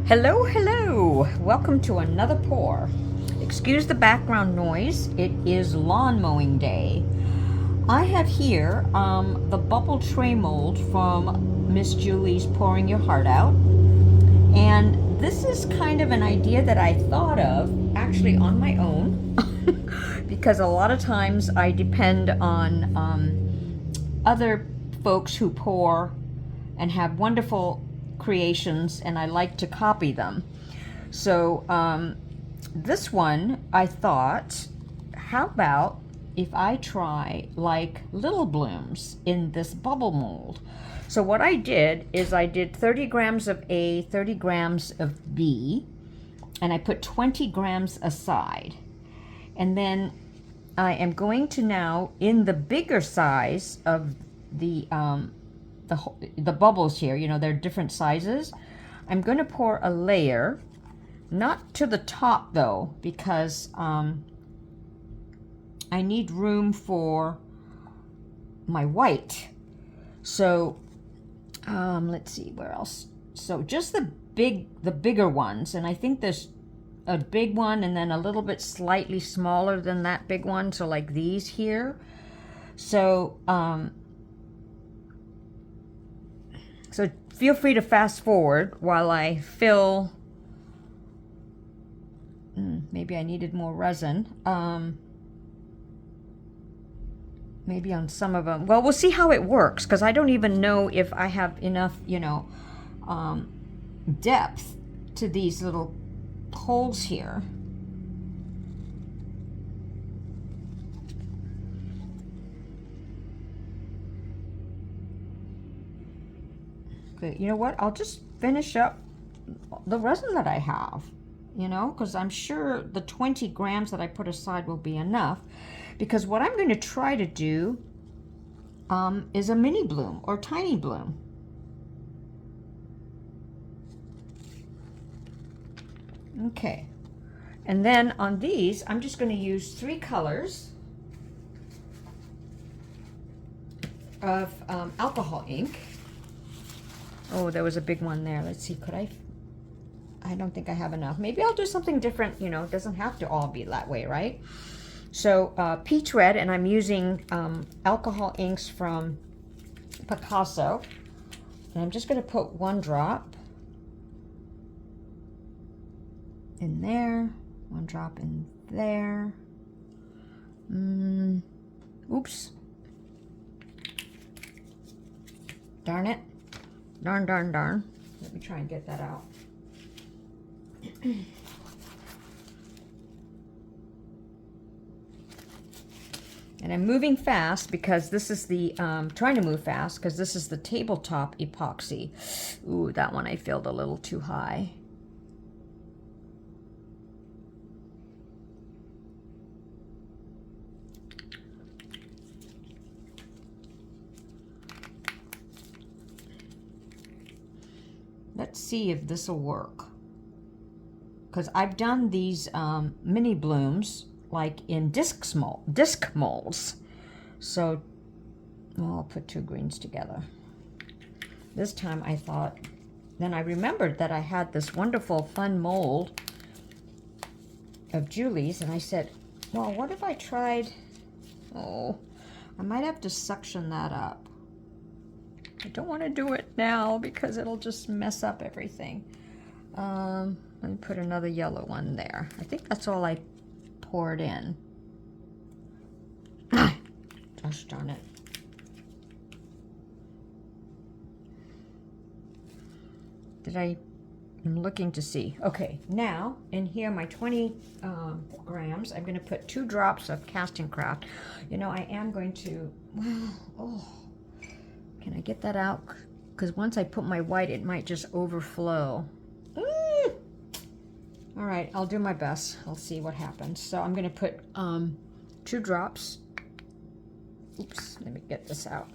Hello, hello! Welcome to another pour. Excuse the background noise, it is lawn mowing day. I have here the bubble tray mold from Miss Julie's Pouring Your Heart Out. And this is kind of an idea that I thought of actually on my own because a lot of times I depend on other folks who pour and have wonderful creations, and I like to copy them. So this one, I thought, how about if I try like little blooms in this bubble mold? So what I did is I did 30 grams of A, 30 grams of B, and I put 20 grams aside. And then I am going to now, in the bigger size of the bubbles here, you know, they're different sizes. I'm going to pour a layer, not to the top though, because I need room for my white. So let's see where else. So just the bigger ones, and I think there's a big one and then a little bit slightly smaller than that big one. So like these here. So so feel free to fast forward while I fill. Maybe I needed more resin. Maybe on some of them. Well, we'll see how it works, because I don't even know if I have enough, you know, depth to these little holes here. Okay, you know what? I'll just finish up the resin that I have, you know, because I'm sure the 20 grams that I put aside will be enough. Because what I'm going to try to do is a mini bloom or tiny bloom. Okay. And then on these, I'm just going to use 3 colors of alcohol ink. Oh, there was a big one there. Let's see, could I don't think I have enough. Maybe I'll do something different, you know, it doesn't have to all be that way, right? So peach red, and I'm using alcohol inks from Picasso. And I'm just going to put 1 drop in there, 1 drop in there. Oops. Darn it. Darn, darn, darn. Let me try and get that out. And I'm moving fast because this is the, trying to move fast because this is the tabletop epoxy. Ooh, that one I filled a little too high. Let's see if this will work. Because I've done these mini blooms like in disc molds. So, well, I'll put 2 greens together. This time I thought, then I remembered that I had this wonderful fun mold of Julie's, and I said, well, what if I tried, oh, I might have to suction that up. I don't want to do it now because it'll just mess up everything. Let me put another yellow one there. I think that's all I poured in. Gosh darn it. I'm looking to see. Okay, now in here my 20 grams, I'm going to put 2 drops of Castincraft. You know, I am going to, well, oh. Can I get that out? Because once I put my white, it might just overflow. All right, I'll do my best. I'll see what happens. So I'm going to put 2 drops. Oops, let me get this out.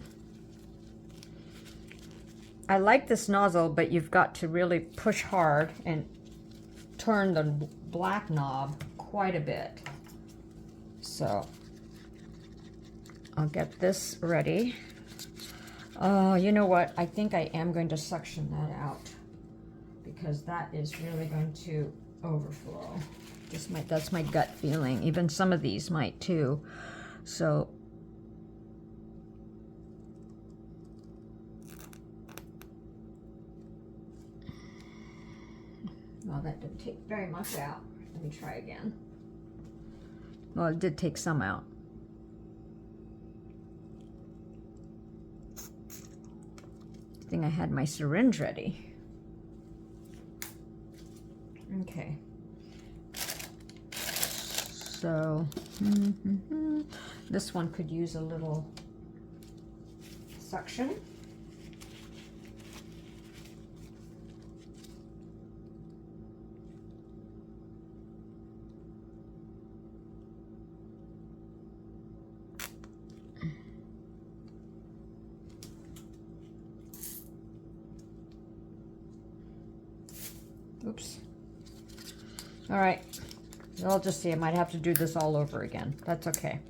I like this nozzle, but you've got to really push hard and turn the black knob quite a bit. So I'll get this ready. Oh, you know what? I think I am going to suction that out. because that is really going to overflow. That's my gut feeling. Even some of these might too. So well, that didn't take very much out. Let me try again. Well, it did take some out. I think I had my syringe ready. Okay. So this one could use a little suction. Oops. All right. I'll just see. I might have to do this all over again. That's okay.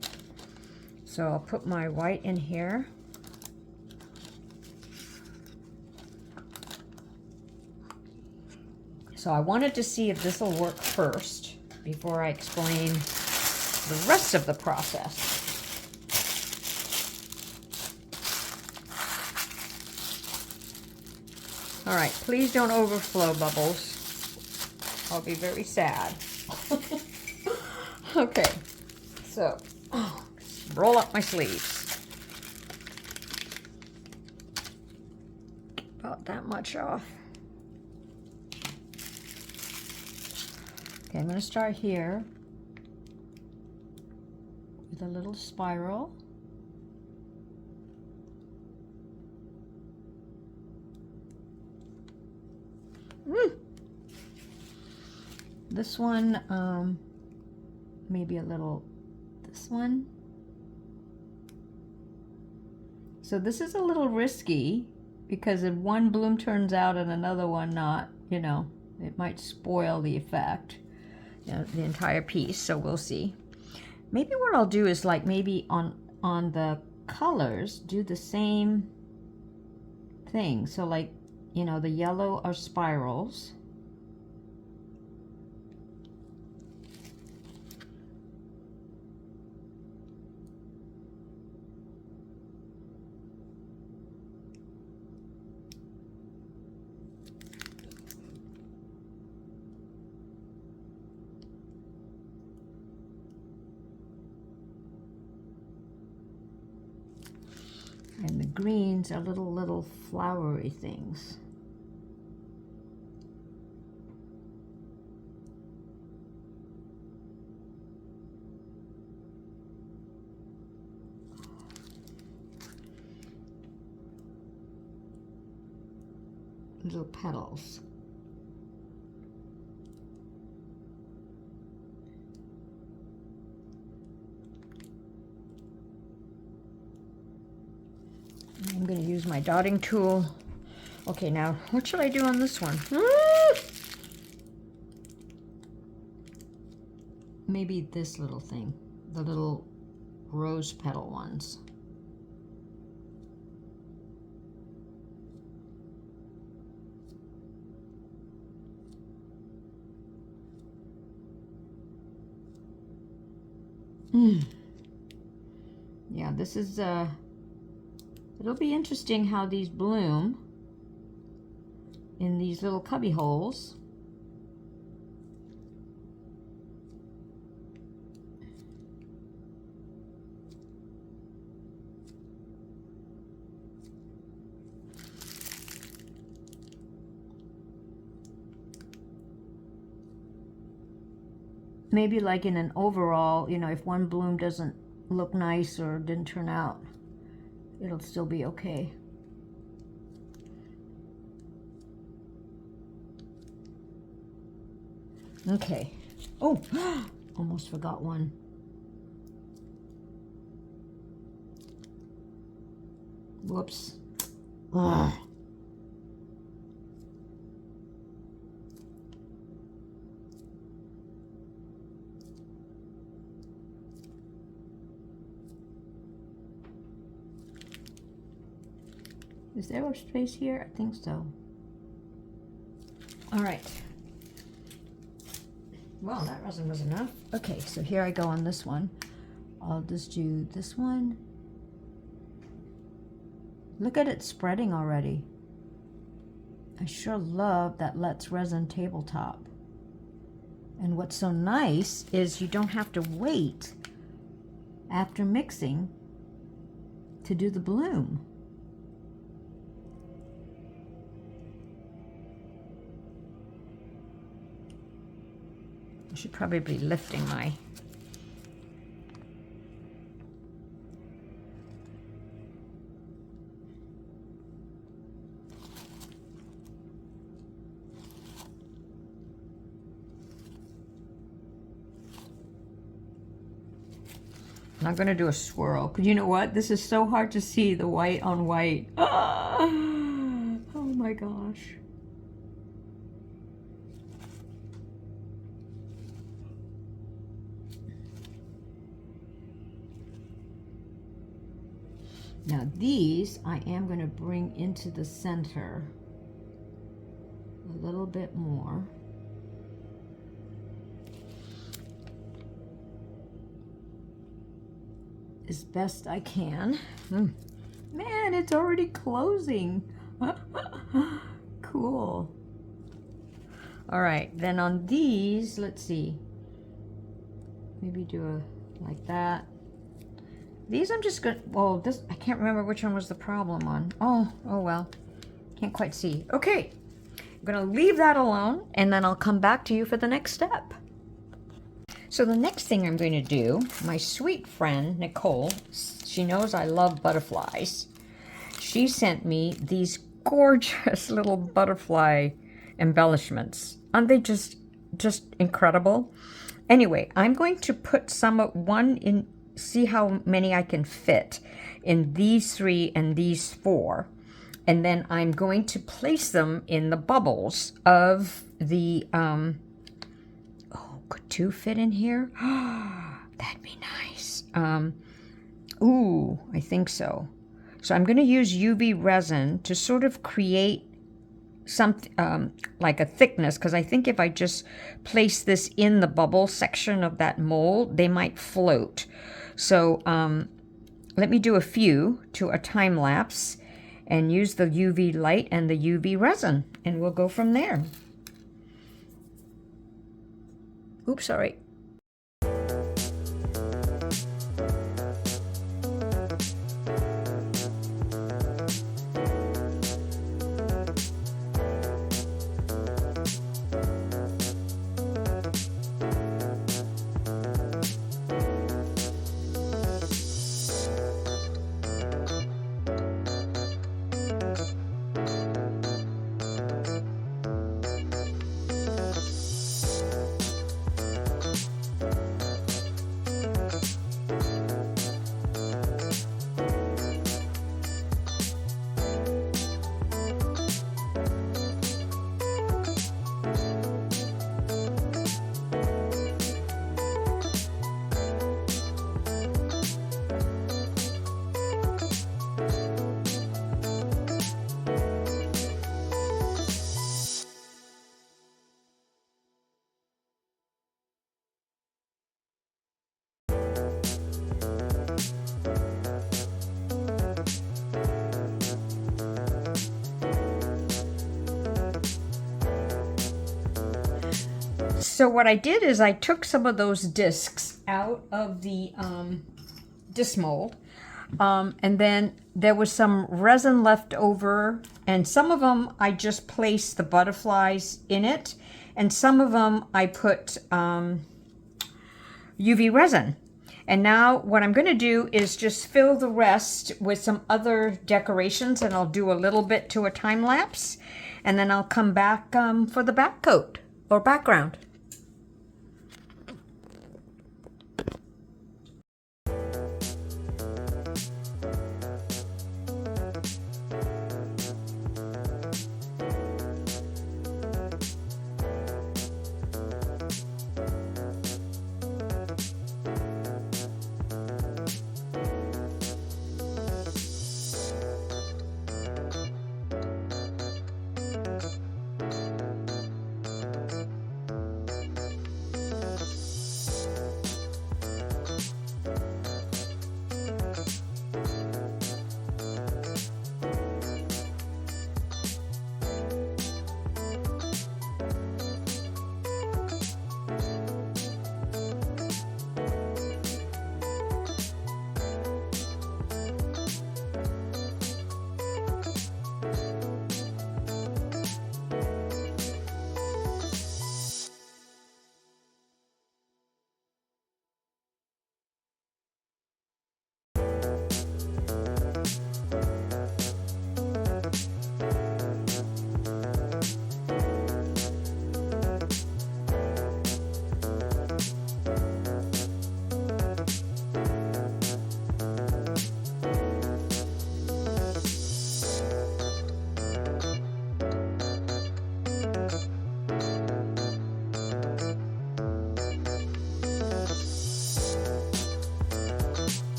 So I'll put my white in here. So I wanted to see if this will work first before I explain the rest of the process. All right, please don't overflow, Bubbles. I'll be very sad. Okay, so roll up my sleeves. About that much off. Okay, I'm going to start here with a little spiral. This one, maybe a little, this one. So this is a little risky because if one bloom turns out and another one not, you know, it might spoil the effect, you know, the entire piece. So we'll see. Maybe what I'll do is like maybe on the colors, do the same thing. So like, you know, the yellow are spirals. And the greens are little flowery things. Little petals. I'm going to use my dotting tool. Okay, now what should I do on this one? Maybe this little thing, the little rose petal ones. Yeah, this is it'll be interesting how these bloom in these little cubby holes. Maybe like in an overall, you know, if one bloom doesn't look nice or didn't turn out, it'll still be okay. Okay. Oh, almost forgot one. Whoops. Ugh. Is there a space here? I think so. All right. Well, that resin was enough. Okay, so here I go on this one. I'll just do this one. Look at it spreading already. I sure love that Let's Resin tabletop. And what's so nice is you don't have to wait after mixing to do the bloom. I should probably be lifting my... I'm going to do a swirl, because you know what? This is so hard to see the white on white. Ah! Oh my gosh. Now these I am going to bring into the center a little bit more. As best I can. Man, it's already closing. Cool. All right, then on these, let's see. Maybe do a like that. These I'm just gonna, well, this, I can't remember which one was the problem on. Oh well, can't quite see. Okay, I'm gonna leave that alone and then I'll come back to you for the next step. So the next thing I'm going to do, my sweet friend, Nicole, she knows I love butterflies. She sent me these gorgeous little butterfly embellishments. Aren't they just incredible? Anyway, I'm going to put one in, see how many I can fit in these 3 and these 4. And then I'm going to place them in the bubbles of the, could 2 fit in here? That'd be nice. Ooh, I think so. So I'm going to use UV resin to sort of create something like a thickness, because I think if I just place this in the bubble section of that mold, they might float. So let me do a few to a time lapse and use the UV light and the UV resin, and we'll go from there. Oops, sorry. So what I did is I took some of those discs out of the disc mold, and then there was some resin left over, and some of them I just placed the butterflies in it, and some of them I put UV resin. And now what I'm going to do is just fill the rest with some other decorations, and I'll do a little bit to a time lapse, and then I'll come back for the back coat or background.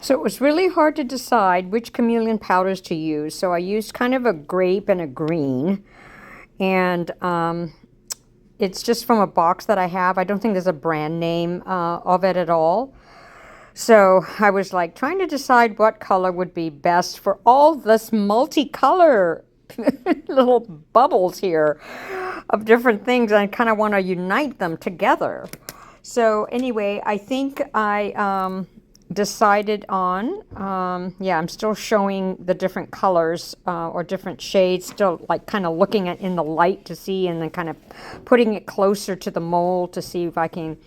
So it was really hard to decide which chameleon powders to use. So I used kind of a grape and a green. And it's just from a box that I have. I don't think there's a brand name of it at all. So I was like trying to decide what color would be best for all this multicolor little bubbles here of different things. I kind of want to unite them together. So anyway, I think I decided on, yeah, I'm still showing the different colors or different shades, still like kind of looking at in the light to see, and then kind of putting it closer to the mold to see if I can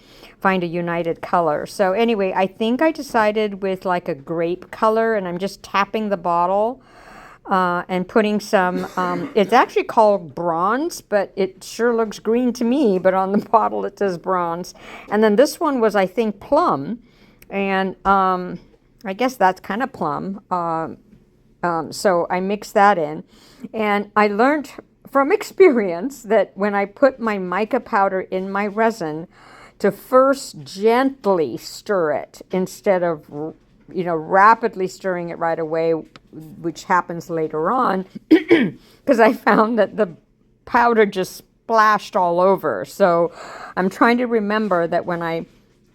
find a united color. So anyway, I think I decided with like a grape color, and I'm just tapping the bottle and putting some, it's actually called bronze, but it sure looks green to me, but on the bottle it says bronze. And then this one was, I think, plum. And I guess that's kind of plum. So I mixed that in. And I learned from experience that when I put my mica powder in my resin, to first gently stir it instead of, you know, rapidly stirring it right away, which happens later on, because I found that the powder just splashed all over. So I'm trying to remember that when I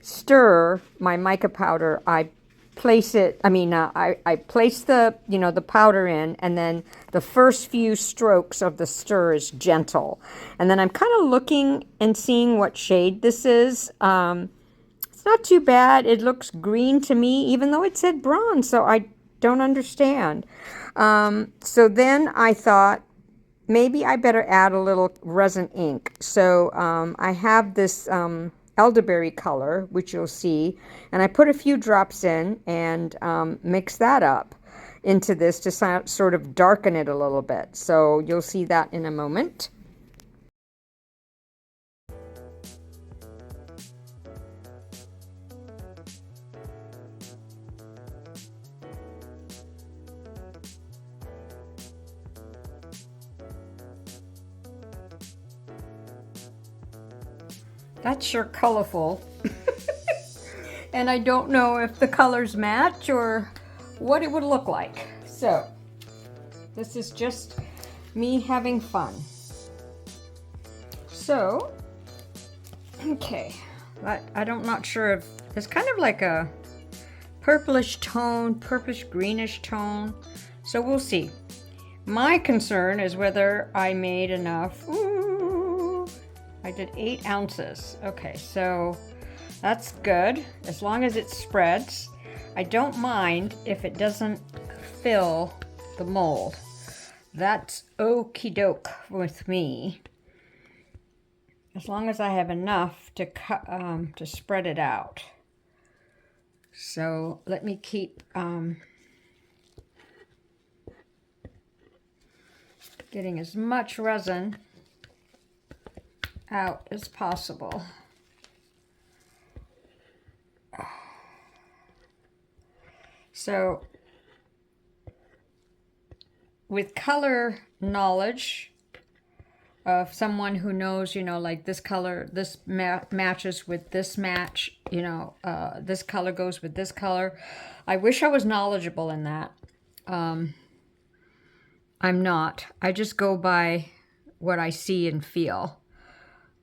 stir my mica powder, I place it, I place the, you know, the powder in, and then the first few strokes of the stir is gentle. And then I'm kind of looking and seeing what shade this is. It's not too bad. It looks green to me, even though it said bronze, so I don't understand. So then I thought, maybe I better add a little resin ink. So I have this elderberry color, which you'll see, and I put a few drops in and mix that up into this to sort of darken it a little bit. So you'll see that in a moment. That's sure colorful. And I don't know if the colors match or what it would look like. So this is just me having fun. So, okay, I'm not sure if it's kind of like a purplish tone, purplish greenish tone. So we'll see. My concern is whether I made enough. Ooh, I did 8 ounces. Okay, so that's good as long as it spreads. I don't mind if it doesn't fill the mold. That's okie doke with me. As long as I have enough to spread it out. So let me keep getting as much resin out as possible. So with color knowledge of someone who knows, you know, like this color, this matches with this match, you know, this color goes with this color. I wish I was knowledgeable in that. I'm not. I just go by what I see and feel,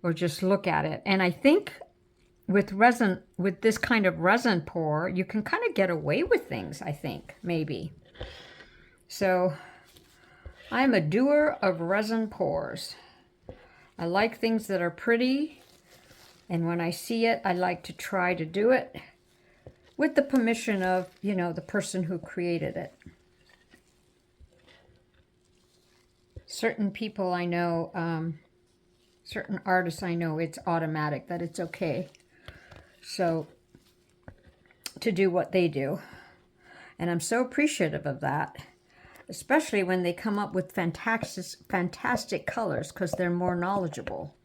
or just look at it. And I think with resin, with this kind of resin pour, you can kind of get away with things, I think, maybe. So I'm a doer of resin pours. I like things that are pretty, and when I see it, I like to try to do it with the permission of, you know, the person who created it. Certain people I know, certain artists I know, it's automatic that it's okay. So, to do what they do. And I'm so appreciative of that. Especially when they come up with fantastic colors, because they're more knowledgeable.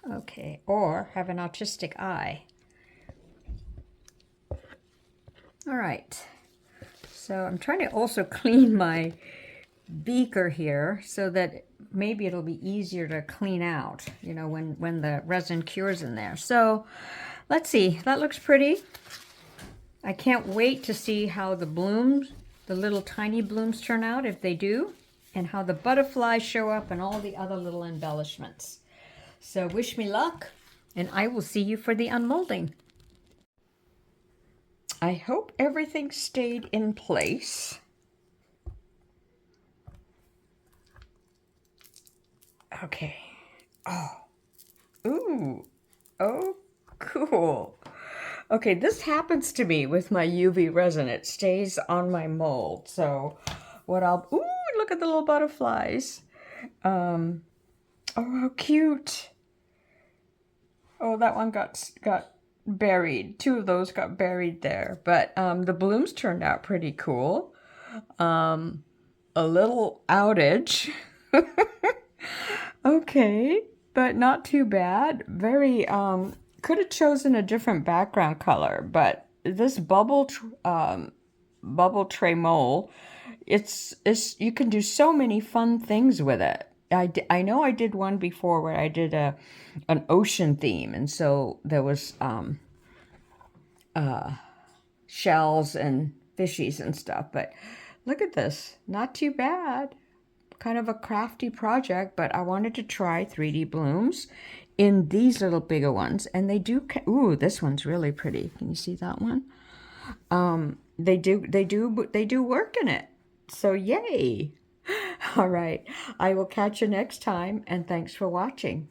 Okay, or have an autistic eye. All right. So I'm trying to also clean my beaker here so that maybe it'll be easier to clean out, you know, when the resin cures in there. So let's see, that looks pretty. I can't wait to see how the blooms, the little tiny blooms turn out, if they do, and how the butterflies show up and all the other little embellishments. So wish me luck, and I will see you for the unmolding. I hope everything stayed in place. Okay. Oh. Ooh. Oh, cool. Okay, this happens to me with my UV resin. It stays on my mold. So what ooh, look at the little butterflies. Oh, how cute. Oh, that one got buried. Two of those got buried there. But the blooms turned out pretty cool. A little outage. Okay, but not too bad. Very, could have chosen a different background color, but this bubble tray mold, it's you can do so many fun things with it. I know I did one before where I did an ocean theme, and so there was shells and fishies and stuff, but look at this, not too bad. Kind of a crafty project, but I wanted to try 3D blooms in these little bigger ones, and they do. Ooh, this one's really pretty. Can you see that one? They do work in it. So yay! All right, I will catch you next time, and thanks for watching.